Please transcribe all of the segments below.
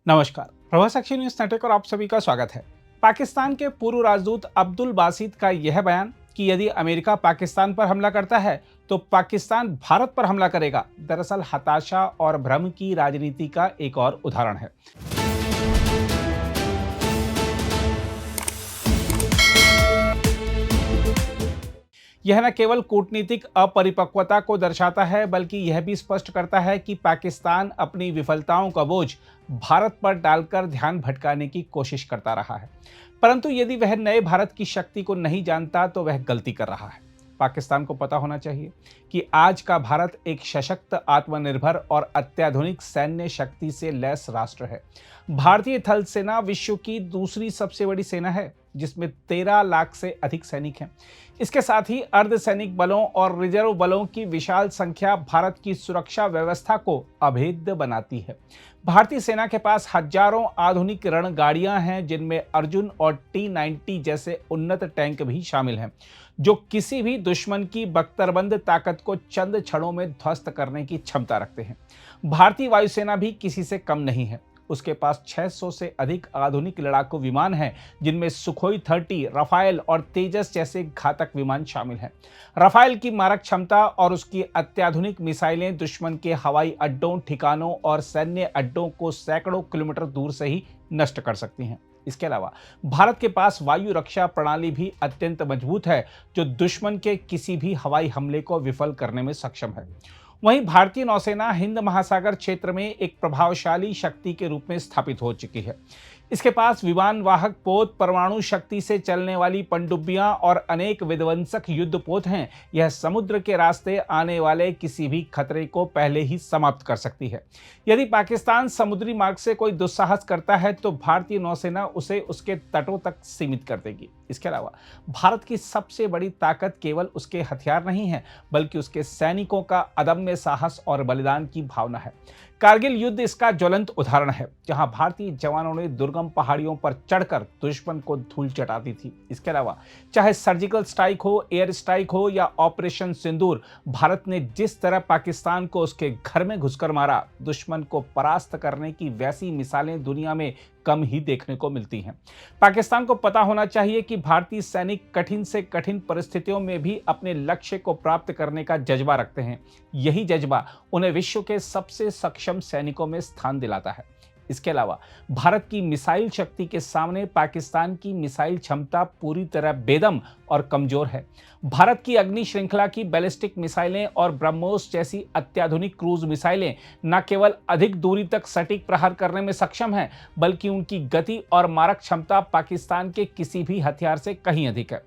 नमस्कार, Prabhas action news network और आप सभी का स्वागत है। पाकिस्तान के पूर्व राजदूत अब्दुल बासित का यह बयान कि यदि अमेरिका पाकिस्तान पर हमला करता है तो पाकिस्तान भारत पर हमला करेगा, दरअसल हताशा और भ्रम की राजनीति का एक और उदाहरण है। यह न केवल कूटनीतिक अपरिपक्वता को दर्शाता है, बल्कि यह भी स्पष्ट करता है कि पाकिस्तान अपनी विफलताओं का बोझ भारत पर डालकर ध्यान भटकाने की कोशिश करता रहा है। परंतु यदि वह नए भारत की शक्ति को नहीं जानता तो वह गलती कर रहा है। पाकिस्तान को पता होना चाहिए कि आज का भारत एक सशक्त, आत्मनिर्भर और अत्याधुनिक सैन्य शक्ति से लैस राष्ट्र है। भारतीय थल सेना विश्व की दूसरी सबसे बड़ी सेना है, जिसमें 13 लाख से अधिक सैनिक हैं। इसके साथ ही अर्धसैनिक बलों और रिजर्व बलों की विशाल संख्या भारत की सुरक्षा व्यवस्था को अभेद्य बनाती है। भारतीय सेना के पास हजारों आधुनिक रणगाड़ियां हैं, जिनमें अर्जुन और T-90 जैसे उन्नत टैंक भी शामिल हैं, जो किसी भी दुश्मन की बख्तरबंद ताकत को चंद क्षणों में ध्वस्त करने की क्षमता रखते हैं। भारतीय वायुसेना भी किसी से कम नहीं है। उसके पास 600 से अधिक आधुनिक लड़ाकू विमान हैं, जिनमें सुखोई 30, रफाल और तेजस जैसे घातक विमान शामिल हैं। रफाल की मारक क्षमता और उसकी अत्याधुनिक मिसाइलें दुश्मन के हवाई अड्डों, ठिकानों और सैन्य अड्डों को सैकड़ों किलोमीटर दूर से ही नष्ट कर सकती हैं। इसके अलावा भारत के पास वायु रक्षा प्रणाली भी अत्यंत मजबूत है, जो दुश्मन के किसी भी हवाई हमले को विफल करने में सक्षम है। वहीं भारतीय नौसेना हिंद महासागर क्षेत्र में एक प्रभावशाली शक्ति के रूप में स्थापित हो चुकी है। इसके पास विमान वाहक पोत, परमाणु शक्ति से चलने वाली पनडुब्बियां और अनेक विध्वंसक युद्धपोत हैं। यह समुद्र के रास्ते आने वाले किसी भी खतरे को पहले ही समाप्त कर सकती है। यदि पाकिस्तान समुद्री मार्ग से कोई दुस्साहस करता है तो भारतीय नौसेना उसे उसके तटों तक सीमित कर देगी। इसके अलावा भारत की सबसे बड़ी ताकत केवल उसके हथियार नहीं है, बल्कि उसके सैनिकों का अदम्य साहस और बलिदान की भावना है। कारगिल युद्ध इसका ज्वलंत उदाहरण है, जहां भारतीय जवानों ने दुर्गम पहाड़ियों पर चढ़कर दुश्मन को धूल चटाती थी। इसके अलावा चाहे सर्जिकल स्ट्राइक हो, एयर स्ट्राइक हो या ऑपरेशन सिंदूर, भारत ने जिस तरह पाकिस्तान को उसके घर में घुसकर मारा, दुश्मन को परास्त करने की वैसी मिसालें दुनिया में कम ही देखने को मिलती हैं। पाकिस्तान को पता होना चाहिए कि भारतीय सैनिक कठिन से कठिन परिस्थितियों में भी अपने लक्ष्य को प्राप्त करने का जज्बा रखते हैं। यही जज्बा उन्हें विश्व के सबसे सक्षम सैनिकों में स्थान दिलाता है। इसके अलावा भारत की मिसाइल शक्ति के सामने पाकिस्तान की मिसाइल क्षमता पूरी तरह बेदम और कमजोर है। भारत की अग्नि श्रृंखला की बैलिस्टिक मिसाइलें और ब्रह्मोस जैसी अत्याधुनिक क्रूज मिसाइलें न केवल अधिक दूरी तक सटीक प्रहार करने में सक्षम हैं, बल्कि उनकी गति और मारक क्षमता पाकिस्तान के किसी भी हथियार से कहीं अधिक है।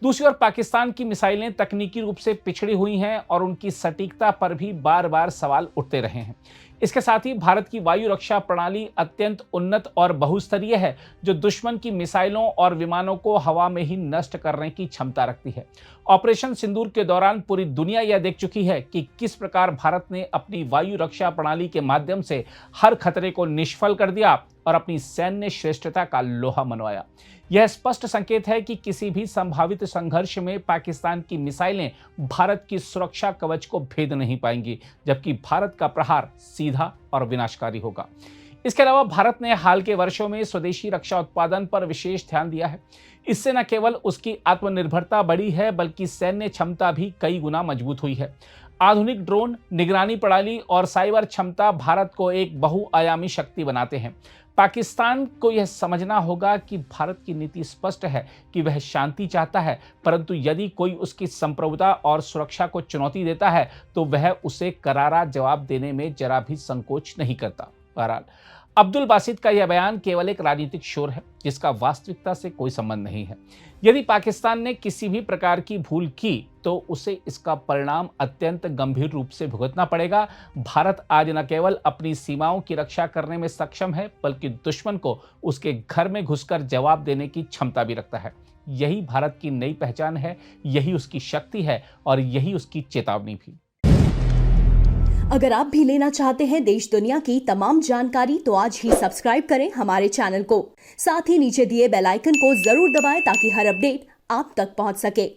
दूसरी ओर पाकिस्तान की मिसाइलें तकनीकी रूप से पिछड़ी हुई हैं और उनकी सटीकता पर भी बार बार सवाल उठते रहे हैं। इसके साथ ही भारत की वायु रक्षा प्रणाली अत्यंत उन्नत और बहुस्तरीय है, जो दुश्मन की मिसाइलों और विमानों को हवा में ही नष्ट करने की क्षमता रखती है। ऑपरेशन सिंदूर के दौरान पूरी दुनिया यह देख चुकी है कि किस प्रकार भारत ने अपनी वायु रक्षा प्रणाली के माध्यम से हर खतरे को निष्फल कर दिया और अपनी सैन्य श्रेष्ठता का लोहा मनवाया। यह स्पष्ट संकेत है कि किसी भी संभावित संघर्ष में पाकिस्तान की मिसाइलें भारत की सुरक्षा कवच को भेद नहीं पाएंगी, जबकि भारत का प्रहार सीधा और विनाशकारी होगा। इसके अलावा भारत ने हाल के वर्षों में स्वदेशी रक्षा उत्पादन पर विशेष ध्यान दिया है। इससे न केवल उसकी आत्मनिर्भरता बढ़ी है, बल्कि सैन्य क्षमता भी कई गुना मजबूत हुई है। आधुनिक ड्रोन, निगरानी प्रणाली और साइबर क्षमता भारत को एक बहुआयामी शक्ति बनाते हैं। पाकिस्तान को यह समझना होगा कि भारत की नीति स्पष्ट है कि वह शांति चाहता है, परंतु यदि कोई उसकी संप्रभुता और सुरक्षा को चुनौती देता है तो वह उसे करारा जवाब देने में जरा भी संकोच नहीं करता। बहरहाल अब्दुल बासित का यह बयान केवल एक राजनीतिक शोर है, जिसका वास्तविकता से कोई संबंध नहीं है। यदि पाकिस्तान ने किसी भी प्रकार की भूल की तो उसे इसका परिणाम अत्यंत गंभीर रूप से भुगतना पड़ेगा। भारत आज न केवल अपनी सीमाओं की रक्षा करने में सक्षम है, बल्कि दुश्मन को उसके घर में घुसकर जवाब देने की क्षमता भी रखता है। यही भारत की नई पहचान है, यही उसकी शक्ति है और यही उसकी चेतावनी भी। अगर आप भी लेना चाहते हैं देश दुनिया की तमाम जानकारी, तो आज ही सब्सक्राइब करें हमारे चैनल को। साथ ही नीचे दिए बेल आइकन को जरूर दबाएं ताकि हर अपडेट आप तक पहुंच सके।